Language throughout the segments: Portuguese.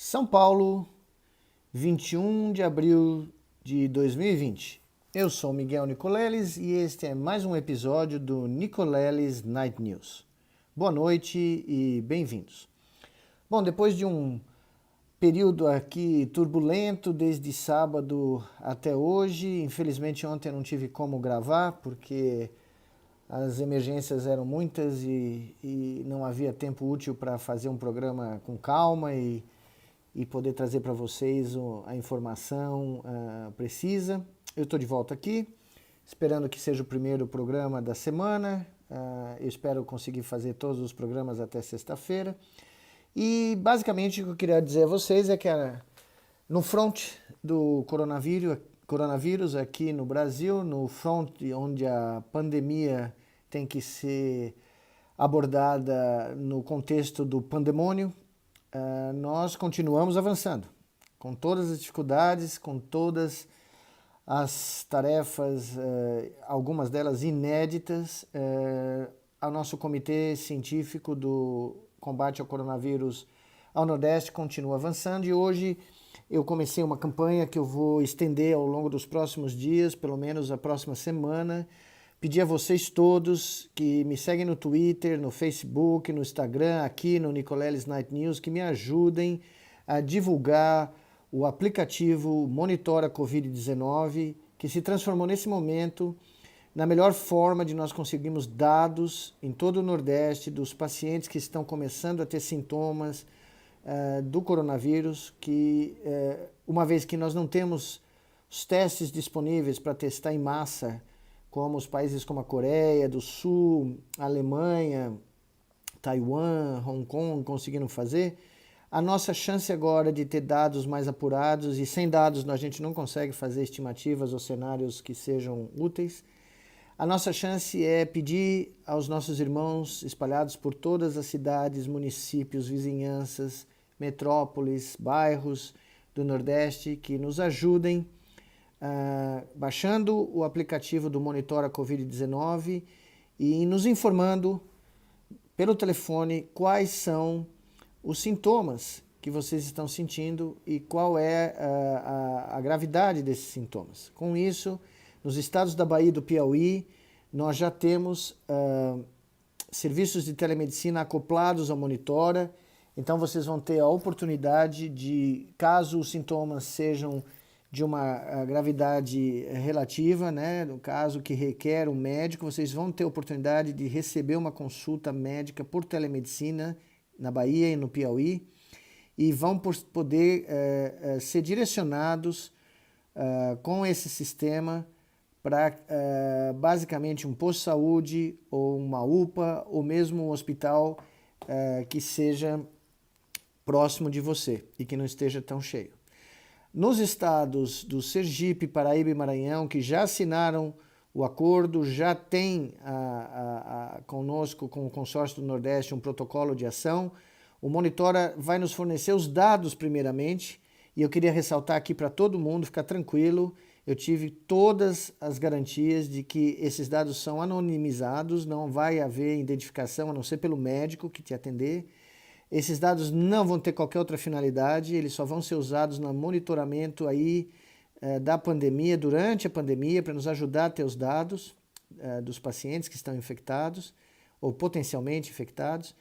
São Paulo, 21 de abril de 2020. Eu sou Miguel Nicoleles e este é mais um episódio do Nicoleles Night News. Boa noite e bem-vindos. Bom, depois de um período aqui turbulento desde sábado até hoje, infelizmente ontem eu não tive como gravar porque as emergências eram muitas e não havia tempo útil para fazer um programa com calma e poder trazer para vocês a informação precisa. Eu estou de volta aqui, esperando que seja o primeiro programa da semana. Eu espero conseguir fazer todos os programas até sexta-feira. E basicamente o que eu queria dizer a vocês é que no front do coronavírus aqui no Brasil, no front onde a pandemia tem que ser abordada no contexto do pandemônio, nós continuamos avançando, com todas as dificuldades, com todas as tarefas, algumas delas inéditas. O nosso comitê científico do combate ao coronavírus ao Nordeste continua avançando e hoje eu comecei uma campanha que eu vou estender ao longo dos próximos dias, pelo menos a próxima semana. Pedir a vocês todos que me seguem no Twitter, no Facebook, no Instagram, aqui no Nicoleles Night News, que me ajudem a divulgar o aplicativo Monitora Covid-19, que se transformou nesse momento na melhor forma de nós conseguirmos dados em todo o Nordeste dos pacientes que estão começando a ter sintomas do coronavírus, que uma vez que nós não temos os testes disponíveis para testar em massa, como os países como a Coreia do Sul, a Alemanha, Taiwan, Hong Kong conseguiram fazer, a nossa chance agora de ter dados mais apurados, e sem dados a gente não consegue fazer estimativas ou cenários que sejam úteis, a nossa chance é pedir aos nossos irmãos espalhados por todas as cidades, municípios, vizinhanças, metrópoles, bairros do Nordeste que nos ajudem baixando o aplicativo do Monitora Covid-19 e nos informando pelo telefone quais são os sintomas que vocês estão sentindo e qual é a gravidade desses sintomas. Com isso, nos estados da Bahia e do Piauí, nós já temos serviços de telemedicina acoplados ao Monitora, então vocês vão ter a oportunidade de, caso os sintomas sejam de uma gravidade relativa, né, no caso que requer um médico, vocês vão ter a oportunidade de receber uma consulta médica por telemedicina na Bahia e no Piauí e vão poder ser direcionados com esse sistema para basicamente um posto de saúde ou uma UPA ou mesmo um hospital que seja próximo de você e que não esteja tão cheio. Nos estados do Sergipe, Paraíba e Maranhão, que já assinaram o acordo, já tem conosco, com o Consórcio do Nordeste, um protocolo de ação, o Monitora vai nos fornecer os dados primeiramente, e eu queria ressaltar aqui para todo mundo, ficar tranquilo, eu tive todas as garantias de que esses dados são anonimizados, não vai haver identificação, a não ser pelo médico que te atender. Esses dados não vão ter qualquer outra finalidade, eles só vão ser usados no monitoramento aí da pandemia, durante a pandemia, para nos ajudar a ter os dados dos pacientes que estão infectados ou potencialmente infectados.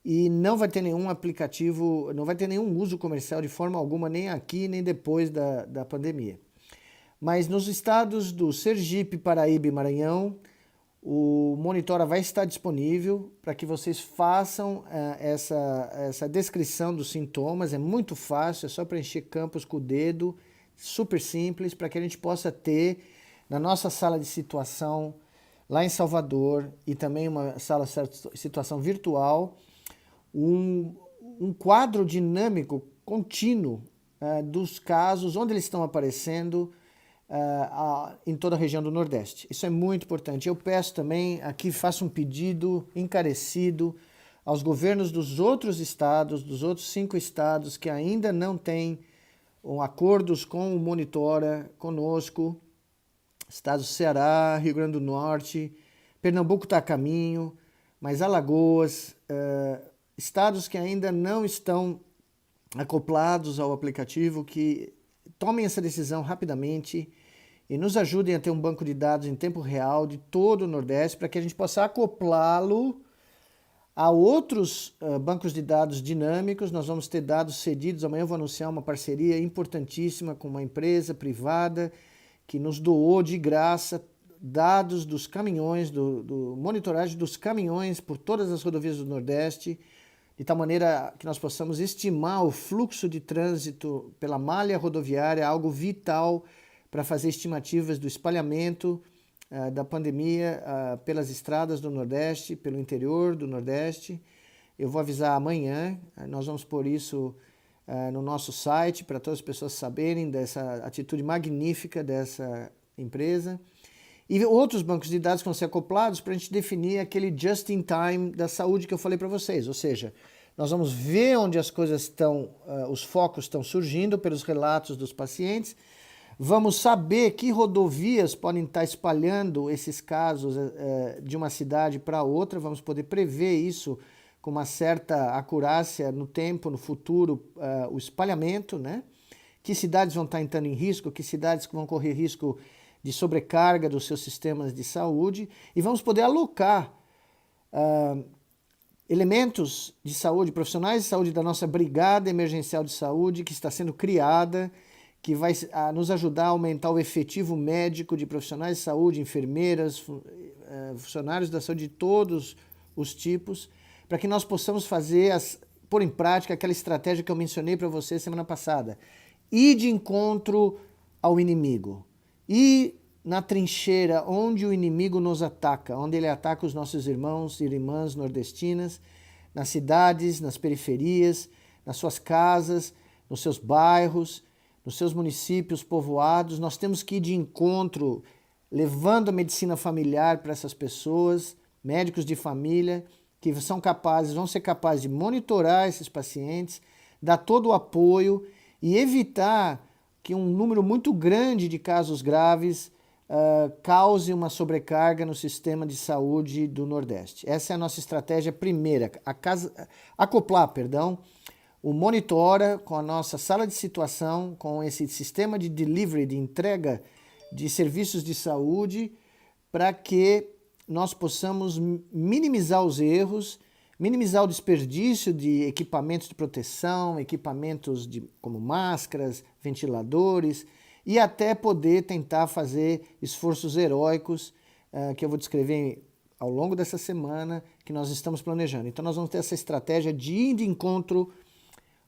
E não vai ter nenhum aplicativo, não vai ter nenhum uso comercial de forma alguma, nem aqui, nem depois da pandemia. Mas nos estados do Sergipe, Paraíba e Maranhão, o Monitora vai estar disponível para que vocês façam essa descrição dos sintomas. É muito fácil, é só preencher campos com o dedo, super simples, para que a gente possa ter na nossa sala de situação lá em Salvador e também uma sala de situação virtual, um quadro dinâmico contínuo dos casos, onde eles estão aparecendo, em toda a região do Nordeste. Isso é muito importante. Eu peço também, aqui faço um pedido encarecido aos governos dos outros estados, dos outros 5 estados que ainda não têm acordos com o Monitora conosco, estados do Ceará, Rio Grande do Norte, Pernambuco está a caminho, mas Alagoas, estados que ainda não estão acoplados ao aplicativo que tomem essa decisão rapidamente e nos ajudem a ter um banco de dados em tempo real de todo o Nordeste para que a gente possa acoplá-lo a outros bancos de dados dinâmicos. Nós vamos ter dados cedidos. Amanhã eu vou anunciar uma parceria importantíssima com uma empresa privada que nos doou de graça dados dos caminhões, do monitoragem dos caminhões por todas as rodovias do Nordeste, de tal maneira que nós possamos estimar o fluxo de trânsito pela malha rodoviária, algo vital para fazer estimativas do espalhamento da pandemia pelas estradas do Nordeste, pelo interior do Nordeste. Eu vou avisar amanhã, nós vamos pôr isso no nosso site para todas as pessoas saberem dessa atitude magnífica dessa empresa. E outros bancos de dados que vão ser acoplados para a gente definir aquele just-in-time da saúde que eu falei para vocês. Ou seja, nós vamos ver onde as coisas estão, os focos estão surgindo pelos relatos dos pacientes, vamos saber que rodovias podem estar espalhando esses casos de uma cidade para outra, vamos poder prever isso com uma certa acurácia no tempo, no futuro, o espalhamento, né? Que cidades vão estar entrando em risco, que cidades vão correr risco de sobrecarga dos seus sistemas de saúde, e vamos poder alocar elementos de saúde, profissionais de saúde da nossa Brigada Emergencial de Saúde, que está sendo criada, que vai nos ajudar a aumentar o efetivo médico de profissionais de saúde, enfermeiras, funcionários da saúde de todos os tipos, para que nós possamos pôr em prática aquela estratégia que eu mencionei para você semana passada. Ir de encontro ao inimigo. Ir na trincheira onde o inimigo nos ataca, onde ele ataca os nossos irmãos e irmãs nordestinas, nas cidades, nas periferias, nas suas casas, nos seus bairros, nos seus municípios povoados. Nós temos que ir de encontro, levando a medicina familiar para essas pessoas, médicos de família, que vão ser capazes de monitorar esses pacientes, dar todo o apoio e evitar que um número muito grande de casos graves cause uma sobrecarga no sistema de saúde do Nordeste. Essa é a nossa estratégia primeira, acoplar o Monitora com a nossa sala de situação, com esse sistema de delivery, de entrega de serviços de saúde, para que nós possamos minimizar os erros, minimizar o desperdício de equipamentos de proteção, como máscaras, ventiladores, e até poder tentar fazer esforços heróicos que eu vou descrever ao longo dessa semana, que nós estamos planejando. Então nós vamos ter essa estratégia de ir de encontro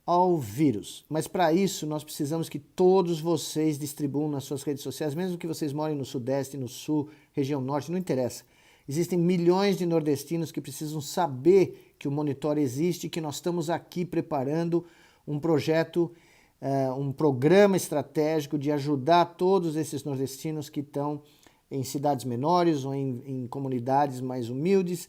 ao vírus. Mas para isso nós precisamos que todos vocês distribuam nas suas redes sociais, mesmo que vocês morem no Sudeste, no Sul, região Norte, não interessa. Existem milhões de nordestinos que precisam saber que o Monitora existe e que nós estamos aqui preparando um projeto, um programa estratégico de ajudar todos esses nordestinos que estão em cidades menores ou em comunidades mais humildes.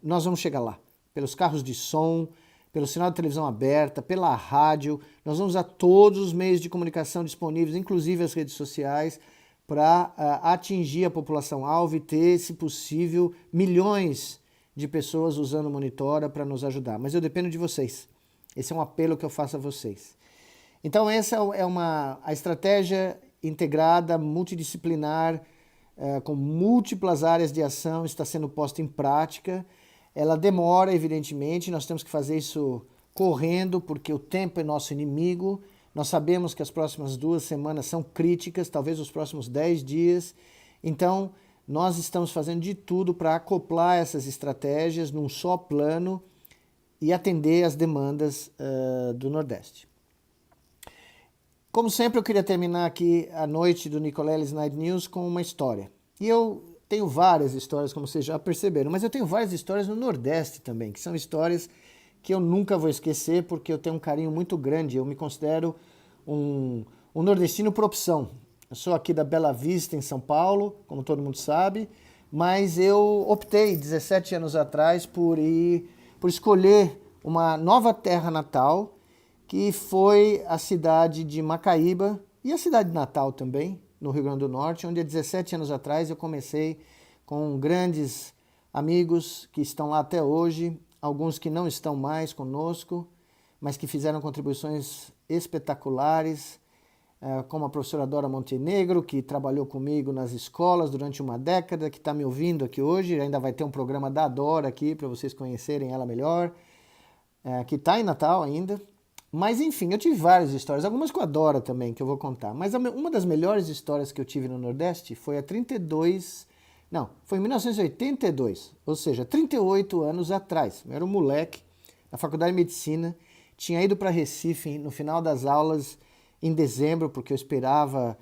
Nós vamos chegar lá, pelos carros de som, pelo sinal de televisão aberta, pela rádio. Nós vamos usar todos os meios de comunicação disponíveis, inclusive as redes sociais, para atingir a população-alvo e ter, se possível, milhões de pessoas usando o Monitora para nos ajudar. Mas eu dependo de vocês. Esse é um apelo que eu faço a vocês. Então essa é a estratégia integrada, multidisciplinar, com múltiplas áreas de ação, está sendo posta em prática. Ela demora, evidentemente, nós temos que fazer isso correndo, porque o tempo é nosso inimigo. Nós sabemos que as próximas 2 semanas são críticas, talvez os próximos 10 dias. Então, nós estamos fazendo de tudo para acoplar essas estratégias num só plano e atender as demandas do Nordeste. Como sempre, eu queria terminar aqui a noite do Nicoleles Night News com uma história. E eu tenho várias histórias, como vocês já perceberam, mas eu tenho várias histórias no Nordeste também, que são histórias que eu nunca vou esquecer, porque eu tenho um carinho muito grande. Eu me considero um nordestino por opção. Eu sou aqui da Bela Vista, em São Paulo, como todo mundo sabe, mas eu optei, 17 anos atrás, por escolher uma nova terra natal, que foi a cidade de Macaíba e a cidade de Natal também, no Rio Grande do Norte, onde há 17 anos atrás eu comecei com grandes amigos que estão lá até hoje, alguns que não estão mais conosco, mas que fizeram contribuições espetaculares, como a professora Dora Montenegro, que trabalhou comigo nas escolas durante uma década, que está me ouvindo aqui hoje, ainda vai ter um programa da Dora aqui para vocês conhecerem ela melhor, que está em Natal ainda. Mas enfim, eu tive várias histórias, algumas com a Dora também, que eu vou contar. Mas uma das melhores histórias que eu tive no Nordeste foi foi em 1982, ou seja, 38 anos atrás. Eu era um moleque, na Faculdade de Medicina, tinha ido para Recife no final das aulas em dezembro, porque eu esperava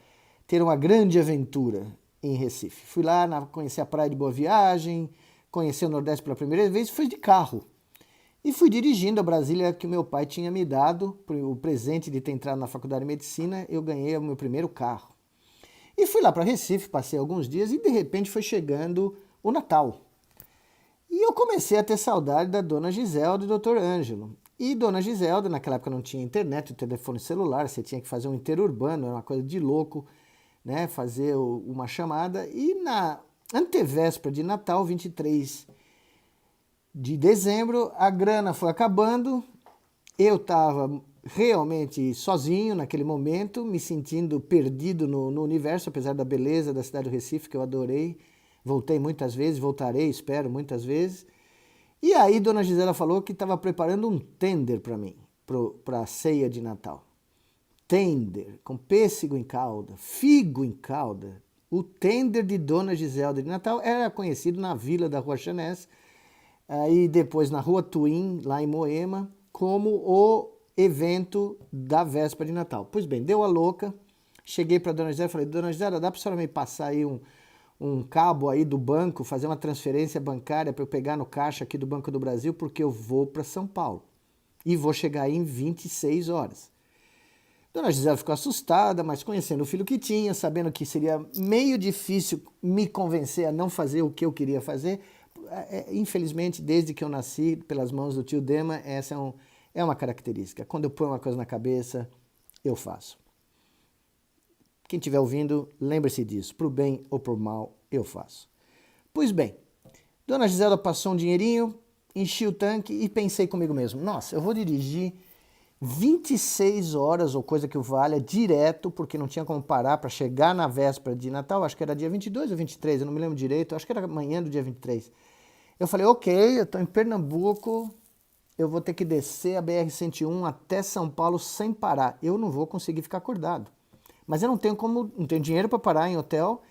ter uma grande aventura em Recife. Fui lá conhecer a Praia de Boa Viagem, conhecer o Nordeste pela primeira vez, fui de carro. E fui dirigindo a Brasília que o meu pai tinha me dado, o presente de ter entrado na Faculdade de Medicina, eu ganhei o meu primeiro carro. E fui lá para Recife, passei alguns dias e de repente foi chegando o Natal. E eu comecei a ter saudade da Dona Giselda e do Dr. Ângelo. E Dona Giselda, naquela época não tinha internet, o telefone celular, você tinha que fazer um interurbano, era uma coisa de louco, né? Fazer uma chamada. E na antevéspera de Natal, 23 de dezembro, a grana foi acabando, eu estava realmente sozinho naquele momento, me sentindo perdido no universo, apesar da beleza da cidade do Recife, que eu adorei. Voltei muitas vezes, voltarei, espero, muitas vezes. E aí Dona Gisela falou que estava preparando um tender para mim, para a ceia de Natal. Tender, com pêssego em calda, figo em calda. O tender de Dona Giselda de Natal era conhecido na Vila da Rua Chanés, e depois na Rua Twin, lá em Moema, como o evento da véspera de Natal. Pois bem, deu a louca, cheguei para Dona Gisela e falei, Dona Gisela, dá para a senhora me passar aí um cabo aí do banco, fazer uma transferência bancária para eu pegar no caixa aqui do Banco do Brasil, porque eu vou para São Paulo e vou chegar aí em 26 horas. Dona Gisela ficou assustada, mas conhecendo o filho que tinha, sabendo que seria meio difícil me convencer a não fazer o que eu queria fazer, infelizmente, desde que eu nasci pelas mãos do tio Dema, essa é uma característica. Quando eu ponho uma coisa na cabeça, eu faço. Quem estiver ouvindo, lembre-se disso. Pro bem ou pro mal, eu faço. Pois bem, Dona Gisela passou um dinheirinho, enchi o tanque e pensei comigo mesmo, nossa, eu vou dirigir 26 horas, ou coisa que o valha, direto, porque não tinha como parar para chegar na véspera de Natal, acho que era dia 22 ou 23, eu não me lembro direito, acho que era manhã do dia 23. Eu falei, ok, eu estou em Pernambuco, eu vou ter que descer a BR-101 até São Paulo sem parar. Eu não vou conseguir ficar acordado. Mas eu não tenho dinheiro para parar em hotel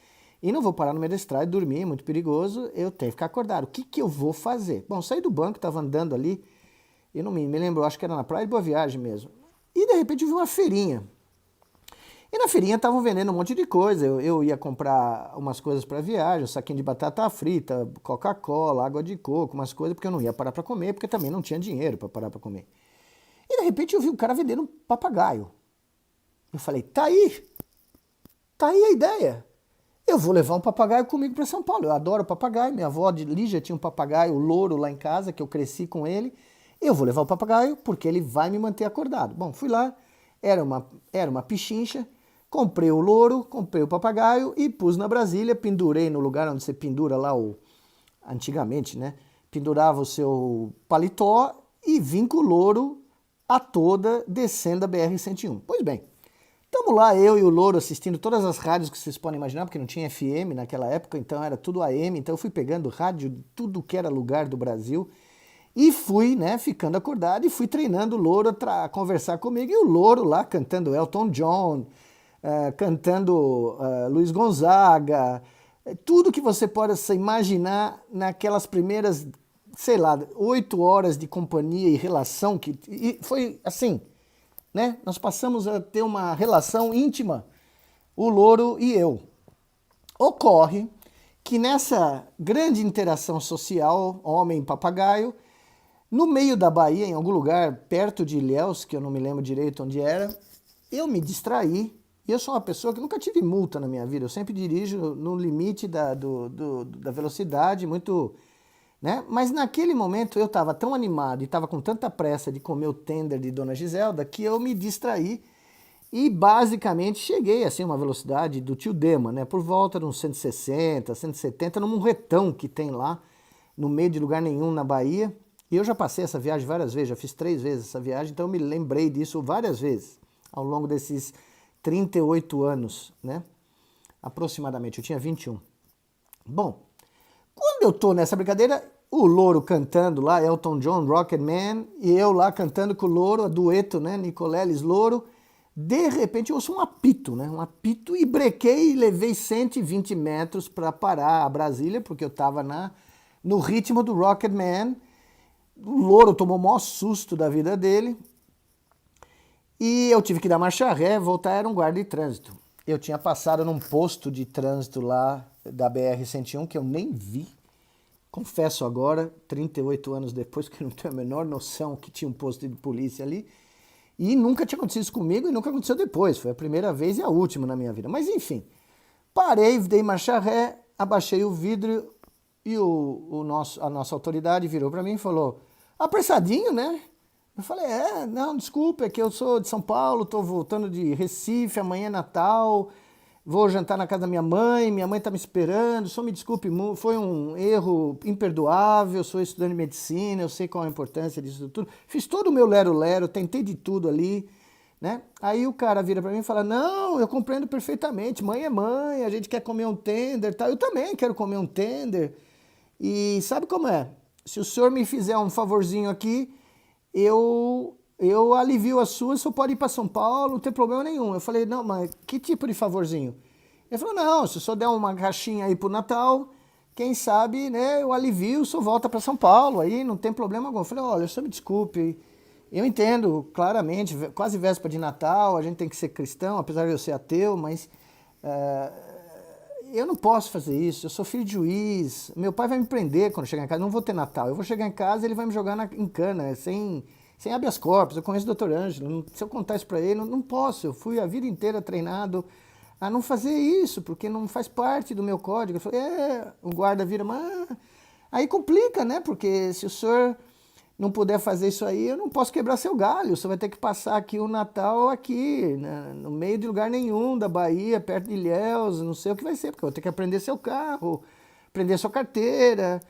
e não vou parar no meio da estrada e dormir, é muito perigoso, eu tenho que ficar acordado. O que eu vou fazer? Bom, saí do banco, estava andando ali, eu não me lembro, acho que era na Praia de Boa Viagem mesmo. E de repente eu vi uma feirinha. E na feirinha estavam vendendo um monte de coisa. Eu ia comprar umas coisas para viagem, um saquinho de batata frita, Coca-Cola, água de coco, umas coisas, porque eu não ia parar para comer, porque também não tinha dinheiro para parar para comer. E de repente eu vi um cara vendendo um papagaio. Eu falei, tá aí a ideia. Eu vou levar um papagaio comigo para São Paulo. Eu adoro papagaio, minha avó de Lígia tinha um papagaio louro lá em casa, que eu cresci com ele. Eu vou levar o papagaio porque ele vai me manter acordado. Bom, fui lá, era uma pichincha, comprei o louro, comprei o papagaio e pus na Brasília, pendurei no lugar onde você pendura lá antigamente, né? Pendurava o seu paletó e vim com o louro a toda descendo a BR-101. Pois bem, estamos lá, eu e o louro assistindo todas as rádios que vocês podem imaginar, porque não tinha FM naquela época, então era tudo AM, então eu fui pegando rádio de tudo que era lugar do Brasil e fui, né, ficando acordado e fui treinando o louro a conversar comigo, e o louro lá cantando Elton John, cantando Luiz Gonzaga, tudo que você possa imaginar naquelas primeiras, sei lá, 8 horas de companhia e relação, e foi assim, né? Nós passamos a ter uma relação íntima, o louro e eu. Ocorre que nessa grande interação social, homem-papagaio, no meio da Bahia, em algum lugar perto de Ilhéus, que eu não me lembro direito onde era, eu me distraí. E eu sou uma pessoa que nunca tive multa na minha vida, eu sempre dirijo no limite da velocidade, muito, né? Mas naquele momento eu estava tão animado e estava com tanta pressa de comer o tender de Dona Giselda que eu me distraí e basicamente cheguei assim a uma velocidade do tio Dema, né? Por volta de uns 160, 170, num retão que tem lá, no meio de lugar nenhum na Bahia. E eu já passei essa viagem várias vezes, já fiz 3 vezes essa viagem, então eu me lembrei disso várias vezes ao longo desses 38 anos, né? Aproximadamente, eu tinha 21. Bom, quando eu tô nessa brincadeira, o Louro cantando lá, Elton John, Rocketman, e eu lá cantando com o Louro, a dueto, né? Nicoleles, Louro. De repente eu ouço um apito, né? Um apito e brequei e levei 120 metros para parar a Brasília, porque eu estava no ritmo do Rocketman. O Louro tomou o maior susto da vida dele. E eu tive que dar marcha ré, voltar, era um guarda de trânsito. Eu tinha passado num posto de trânsito lá da BR-101 que eu nem vi. Confesso agora, 38 anos depois, que eu não tenho a menor noção que tinha um posto de polícia ali. E nunca tinha acontecido isso comigo e nunca aconteceu depois. Foi a primeira vez e a última na minha vida. Mas enfim, parei, dei marcha ré, abaixei o vidro e a nossa autoridade virou para mim e falou: apressadinho, né? Eu falei: não, desculpa, é que eu sou de São Paulo, tô voltando de Recife, amanhã é Natal, vou jantar na casa da minha mãe tá me esperando, só me desculpe, foi um erro imperdoável, sou estudante de medicina, eu sei qual a importância disso tudo. Fiz todo o meu lero-lero, tentei de tudo ali, né? Aí o cara vira pra mim e fala: não, eu compreendo perfeitamente, mãe é mãe, a gente quer comer um tender, tá? Eu também quero comer um tender. E sabe como é? Se o senhor me fizer um favorzinho aqui, eu alivio a sua, você pode ir para São Paulo, não tem problema nenhum. Eu falei: não, mas que tipo de favorzinho? Ele falou: não, se o senhor der uma caixinha aí pro Natal, quem sabe, né, eu alivio, o senhor volta para São Paulo, aí não tem problema algum. Eu falei: olha, só me desculpe, eu entendo claramente, quase véspera de Natal, a gente tem que ser cristão, apesar de eu ser ateu, mas eu não posso fazer isso, eu sou filho de juiz, meu pai vai me prender quando chegar em casa, não vou ter Natal, eu vou chegar em casa e ele vai me jogar em cana, sem habeas corpus. Eu conheço o Dr. Ângelo, se eu contar isso para ele, não posso, eu fui a vida inteira treinado a não fazer isso, porque não faz parte do meu código. Eu falei: o guarda vira, mas aí complica, né, porque se o senhor não puder fazer isso aí, eu não posso quebrar seu galho, você vai ter que passar aqui o Natal aqui, né, no meio de lugar nenhum da Bahia, perto de Ilhéus, não sei o que vai ser, porque eu vou ter que aprender seu carro, aprender sua carteira.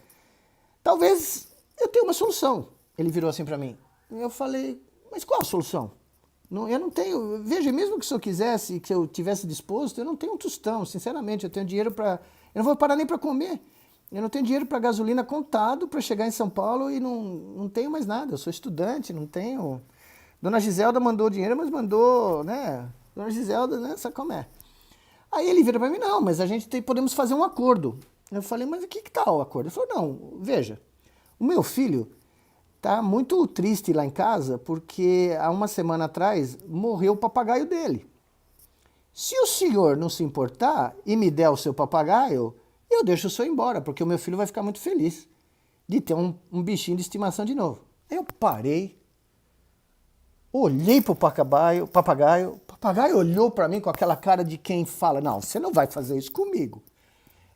Talvez eu tenha uma solução. Ele virou assim para mim. Eu falei: mas qual a solução? Eu não tenho, veja, mesmo que o senhor quisesse, que eu tivesse disposto, eu não tenho um tostão, sinceramente, eu tenho dinheiro para, eu não vou parar nem para comer. Eu não tenho dinheiro para gasolina contado para chegar em São Paulo e não tenho mais nada. Eu sou estudante, não tenho. Dona Giselda mandou dinheiro, mas mandou, né? Dona Giselda, né? Sabe como é? Aí ele vira para mim: não, mas a gente podemos fazer um acordo. Eu falei: mas o que tal o acordo? Ele falou: não, veja, o meu filho tá muito triste lá em casa porque há uma semana atrás morreu o papagaio dele. Se o senhor não se importar e me der o seu papagaio, eu deixo o senhor embora, porque o meu filho vai ficar muito feliz de ter um bichinho de estimação de novo. Aí eu parei, olhei pro papagaio, o papagaio olhou para mim com aquela cara de quem fala: não, você não vai fazer isso comigo.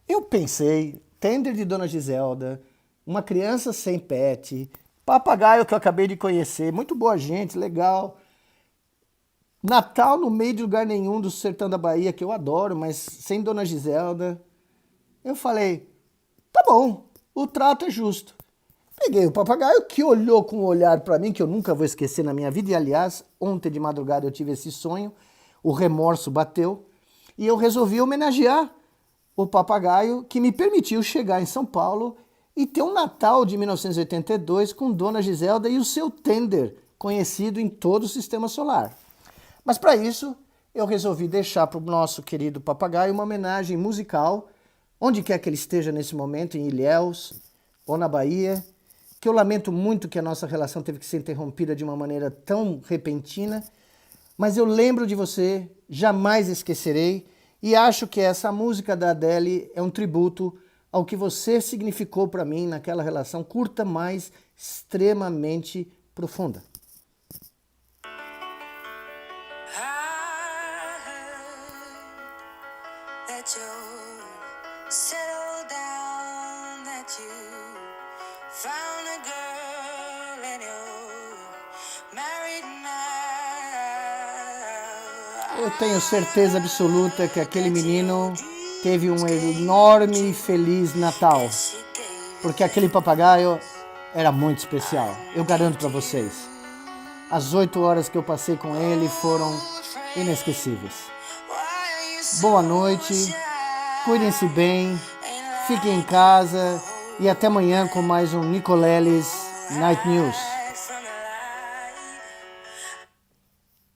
Eu pensei, tender de Dona Giselda, uma criança sem pet, papagaio que eu acabei de conhecer, muito boa gente, legal. Natal no meio de lugar nenhum do sertão da Bahia, que eu adoro, mas sem Dona Giselda. Eu falei: tá bom, o trato é justo. Peguei o papagaio, que olhou com um olhar para mim que eu nunca vou esquecer na minha vida. E aliás, ontem de madrugada eu tive esse sonho, o remorso bateu, e eu resolvi homenagear o papagaio que me permitiu chegar em São Paulo e ter um Natal de 1982 com Dona Giselda e o seu tender, conhecido em todo o sistema solar. Mas para isso, eu resolvi deixar para o nosso querido papagaio uma homenagem musical, onde quer que ele esteja nesse momento, em Ilhéus ou na Bahia, que eu lamento muito que a nossa relação teve que ser interrompida de uma maneira tão repentina, mas eu lembro de você, jamais esquecerei, e acho que essa música da Adele é um tributo ao que você significou para mim naquela relação curta, mas extremamente profunda. Eu tenho certeza absoluta que aquele menino teve um enorme e feliz Natal, porque aquele papagaio era muito especial, eu garanto para vocês. As 8 horas que eu passei com ele foram inesquecíveis. Boa noite, cuidem-se bem, fiquem em casa e até amanhã com mais um Nicoleles Night News.